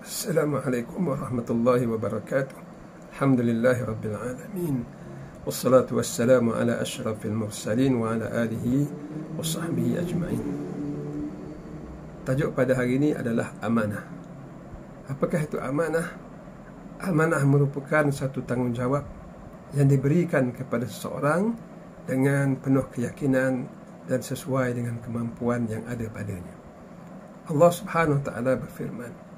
Assalamualaikum warahmatullahi wabarakatuh. Alhamdulillahi rabbil alamin. Wassalatu wassalamu ala asyrafil mursalin wa ala alihi wa sahbihi ajma'in. Tajuk pada hari ini adalah amanah. Apakah itu amanah? Amanah merupakan satu tanggungjawab yang diberikan kepada seseorang dengan penuh keyakinan dan sesuai dengan kemampuan yang ada padanya. Allah Subhanahu wa taala berfirman,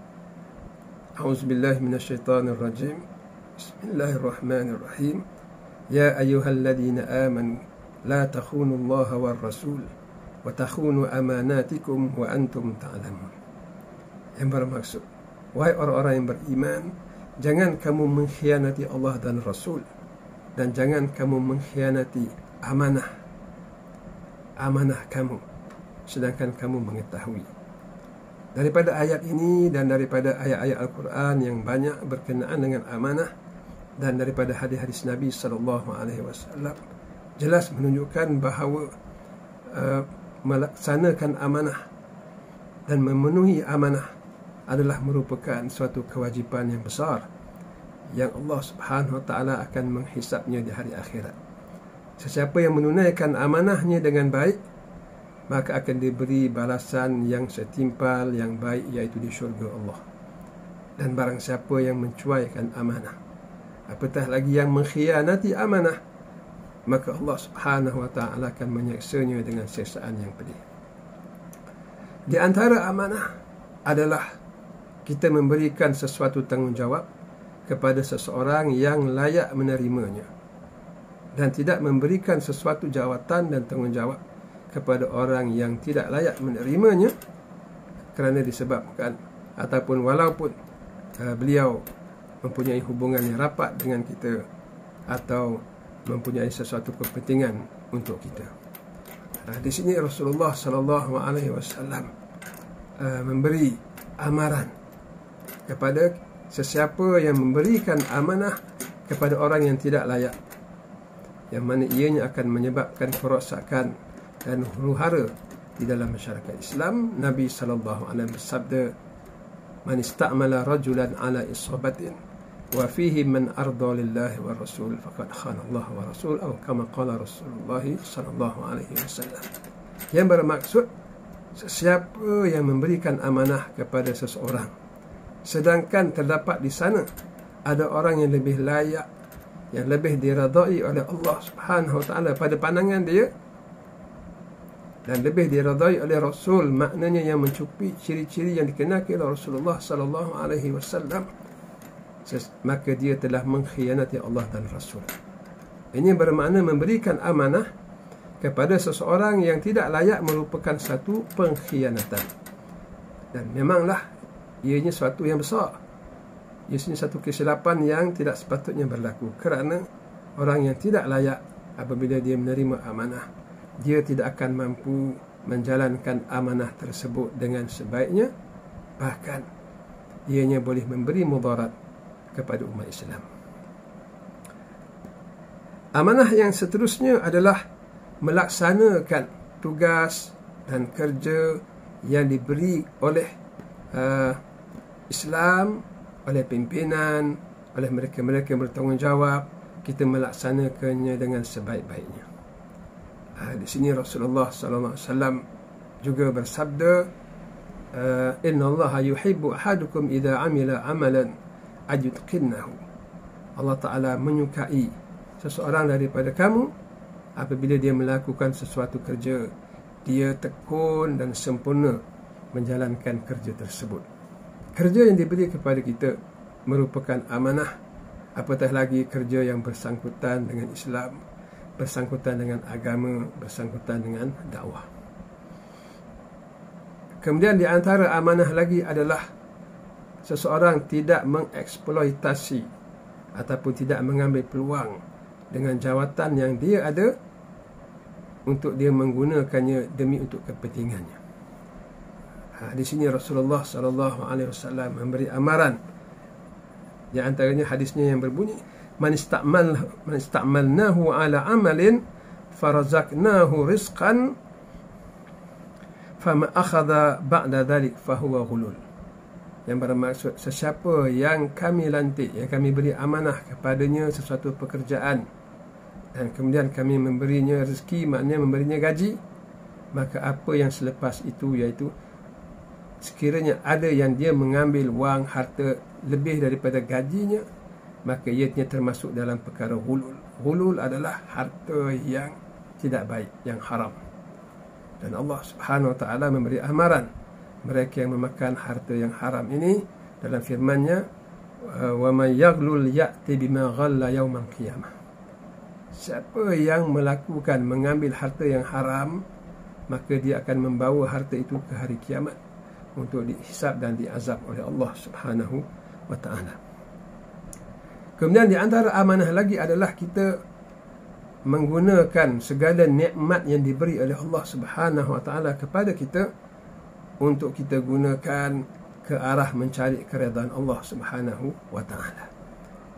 A'udzubillahi minasyaitonir rajim. Bismillahirrahmanirrahim. Ya ayyuhalladzina amanu la takhunu Allah war rasul wa takhunu amanatikum wa antum ta'lamun. Yang bermaksud, wahai orang-orang yang beriman, jangan kamu mengkhianati Allah dan Rasul, dan jangan kamu mengkhianati amanah kamu sedangkan kamu mengetahui. Daripada ayat ini dan daripada ayat-ayat Al-Quran yang banyak berkenaan dengan amanah dan daripada hadis-hadis Nabi SAW jelas menunjukkan bahawa melaksanakan amanah dan memenuhi amanah adalah merupakan suatu kewajipan yang besar yang Allah Subhanahu wa taala akan menghisapnya di hari akhirat. Sesiapa yang menunaikan amanahnya dengan baik, maka akan diberi balasan yang setimpal, yang baik, iaitu di syurga Allah. Dan barang siapa yang mencuaikan amanah, apatah lagi yang mengkhianati amanah, maka Allah Subhanahu wa taala akan menyiksanya dengan siksaan yang pedih. Di antara amanah adalah kita memberikan sesuatu tanggungjawab kepada seseorang yang layak menerimanya, dan tidak memberikan sesuatu jawatan dan tanggungjawab kepada orang yang tidak layak menerimanya, kerana disebabkan ataupun walaupun beliau mempunyai hubungan yang rapat dengan kita atau mempunyai sesuatu kepentingan untuk kita. Di sini Rasulullah SAW memberi amaran kepada sesiapa yang memberikan amanah kepada orang yang tidak layak, yang mana ianya akan menyebabkan kerosakan dan huru-hara di dalam masyarakat Islam. Nabi SAW bersabda, Man ista'mala rajulan ala isabatin wa fihi man arda lillahi wa rasul faqad khana Allah wa rasul, atau kama qala Rasulullah SAW. Yang bermaksud, sesiapa yang memberikan amanah kepada seseorang sedangkan terdapat di sana ada orang yang lebih layak, yang lebih diradai oleh Allah Subhanahu wa taala pada pandangan dia, dan lebih diradai oleh Rasul, maknanya yang mencukupi ciri-ciri yang dikenaki oleh Rasulullah SAW, maka dia telah mengkhianati Allah dan Rasul. Ini bermakna memberikan amanah kepada seseorang yang tidak layak merupakan satu pengkhianatan, dan memanglah ianya suatu yang besar. Ianya satu kesilapan yang tidak sepatutnya berlaku, kerana orang yang tidak layak apabila dia menerima amanah, dia tidak akan mampu menjalankan amanah tersebut dengan sebaiknya, bahkan ianya boleh memberi mudarat kepada umat Islam. Amanah yang seterusnya adalah melaksanakan tugas dan kerja yang diberi oleh Islam, oleh pimpinan, oleh mereka-mereka yang bertanggungjawab. Kita melaksanakannya dengan sebaik-baiknya. Di sini Rasulullah SAW juga bersabda, Inna Allah yuhibbu ahadukum idza amila amalan ayutqinnahu. Allah Ta'ala menyukai seseorang daripada kamu apabila dia melakukan sesuatu kerja, dia tekun dan sempurna menjalankan kerja tersebut. Kerja yang diberi kepada kita merupakan amanah, apatah lagi kerja yang bersangkutan dengan Islam, bersangkutan dengan agama, bersangkutan dengan dakwah. Kemudian di antara amanah lagi adalah seseorang tidak mengeksploitasi ataupun tidak mengambil peluang dengan jawatan yang dia ada untuk dia menggunakannya demi untuk kepentingannya. Di sini Rasulullah SAW memberi amaran. Di antaranya hadisnya yang berbunyi, Man ista'malnahu ala amalin farazaknahu rizqan fama akhadha ba'da dhalik fahuwa ghulul. yang bermaksud sesiapa yang kami lantik, yang kami beri amanah kepadanya sesuatu pekerjaan dan kemudian kami memberinya rezeki, maknanya memberinya gaji, maka apa yang selepas itu, iaitu sekiranya ada yang dia mengambil wang harta lebih daripada gajinya, maka ianya termasuk dalam perkara ghulul. Ghulul adalah harta yang tidak baik, yang haram. Dan Allah Subhanahu Wa Taala memberi amaran mereka yang memakan harta yang haram ini dalam firman-Nya, wa may yaghlul ya'ti bima ghalla yaumal qiyamah. Siapa yang melakukan mengambil harta yang haram, maka dia akan membawa harta itu ke hari kiamat untuk dihisab dan diazab oleh Allah Subhanahu Wa Taala. Kemudian di antara amanah lagi adalah kita menggunakan segala nikmat yang diberi oleh Allah Subhanahu Wa Taala kepada kita untuk kita gunakan ke arah mencari keredaan Allah Subhanahu Wa Taala.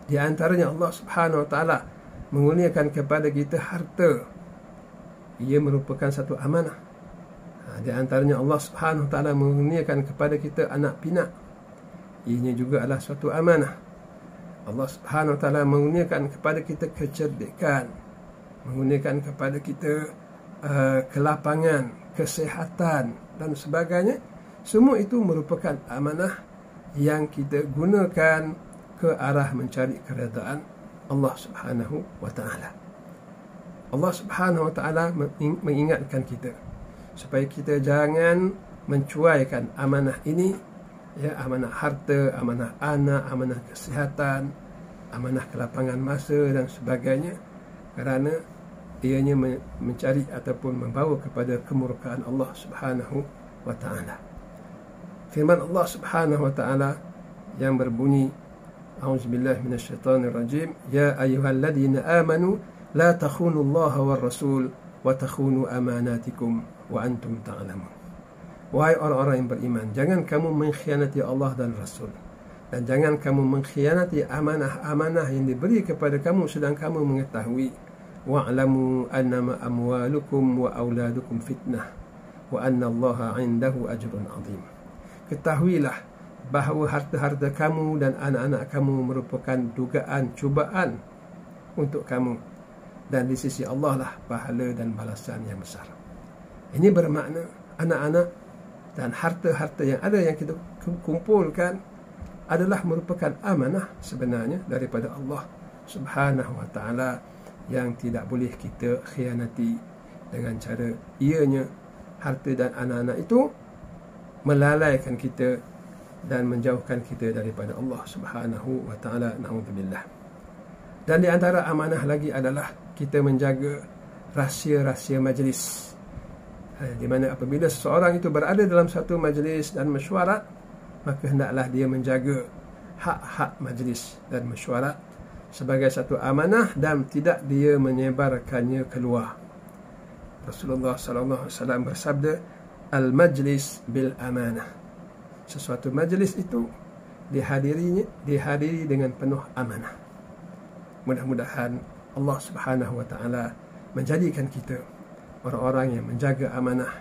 Di antaranya Allah Subhanahu Wa Taala mengurniakan kepada kita harta. Ia merupakan satu amanah. Di antaranya Allah Subhanahu Wa Taala mengurniakan kepada kita anak pinak. Ianya juga adalah suatu amanah. Allah Subhanahu Wa Taala mengurniakan kepada kita kecerdikan, mengurniakan kepada kita kelapangan, kesihatan dan sebagainya. Semua itu merupakan amanah yang kita gunakan ke arah mencari keredaan Allah Subhanahu Wa Taala. Allah Subhanahu Wa Taala mengingatkan kita supaya kita jangan mencuaikan amanah ini, ya, amanah harta, amanah anak, amanah kesihatan, amanah kelapangan masa dan sebagainya, kerana ianya mencari ataupun membawa kepada kemurkaan Allah Subhanahu Wa Taala. Firman Allah Subhanahu Wa Taala yang berbunyi, A'udzubillahi minasyaitonirrajim, ya ayyuhalladzina amanu la takhunu Allah war rasul wa takhunu amanatikum wa antum ta'lamun. Wahai orang-orang yang beriman, jangan kamu mengkhianati Allah dan Rasul, dan jangan kamu mengkhianati amanah-amanah yang diberi kepada kamu sedang kamu mengetahui. Wa'lamu annama amwalukum wa auladukum fitnah wa anna Allaha 'indahu ajrun 'azim. Ketahuilah bahawa harta-harta kamu dan anak-anak kamu merupakan dugaan cubaan untuk kamu, dan di sisi Allah lah pahala dan balasan yang besar. Ini bermakna anak-anak dan harta-harta yang ada yang kita kumpulkan adalah merupakan amanah sebenarnya daripada Allah Subhanahu Wa Taala, yang tidak boleh kita khianati dengan cara ianya harta dan anak-anak itu melalaikan kita dan menjauhkan kita daripada Allah Subhanahu Wa Taala. Na'udzubillah. Dan di antara amanah lagi adalah kita menjaga rahsia-rahsia majlis, di mana apabila seseorang itu berada dalam satu majlis dan mesyuarat, maka hendaklah dia menjaga hak-hak majlis dan mesyuarat sebagai satu amanah dan tidak dia menyebarkannya keluar. Rasulullah sallallahu alaihi wasallam bersabda, al-majlis bil amanah. Sesuatu majlis itu dihadiri dengan penuh amanah. Mudah-mudahan Allah Subhanahu Wa Taala menjadikan kita orang-orang yang menjaga amanah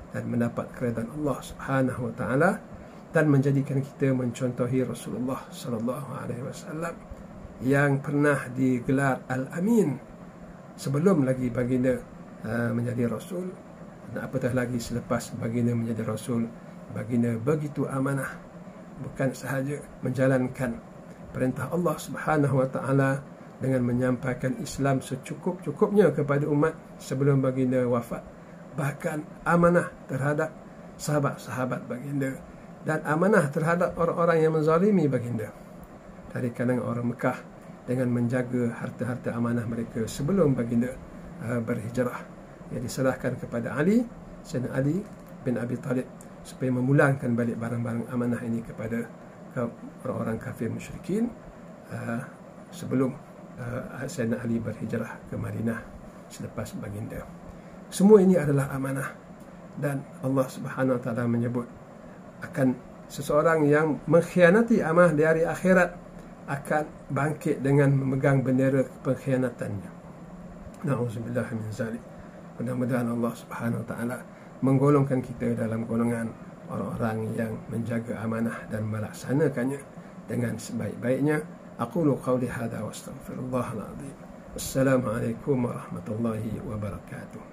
dan mendapat keredaan Allah Subhanahu Wa Taala, dan menjadikan kita mencontohi Rasulullah sallallahu alaihi wasallam yang pernah digelar Al-Amin sebelum lagi baginda menjadi Rasul, dan apatah lagi selepas baginda menjadi Rasul. Baginda begitu amanah, bukan sahaja menjalankan perintah Allah Subhanahu Wa Taala dengan menyampaikan Islam secukup-cukupnya kepada umat sebelum baginda wafat, bahkan amanah terhadap sahabat-sahabat baginda dan amanah terhadap orang-orang yang menzalimi baginda dari kalangan orang Mekah, dengan menjaga harta-harta amanah mereka sebelum baginda berhijrah. Ia diserahkan kepada Ali, Sayyidina Ali bin Abi Talib, supaya memulangkan balik barang-barang amanah ini kepada orang-orang kafir musyrikin sebelum Sayyidina Ali berhijrah ke Madinah selepas baginda. Semua ini adalah amanah, dan Allah Subhanahu Wa Taala menyebut akan seseorang yang mengkhianati amanah di hari akhirat akan bangkit dengan memegang bendera pengkhianatannya. Na'udzubillah min zalik. Mudah-mudahan Allah Subhanahu Wa Taala menggolongkan kita dalam golongan orang-orang yang menjaga amanah dan melaksanakannya dengan sebaik-baiknya. Aqulu qawli hadha wa astaghfirullahal azim. Wassalamualaikum warahmatullahi wabarakatuh.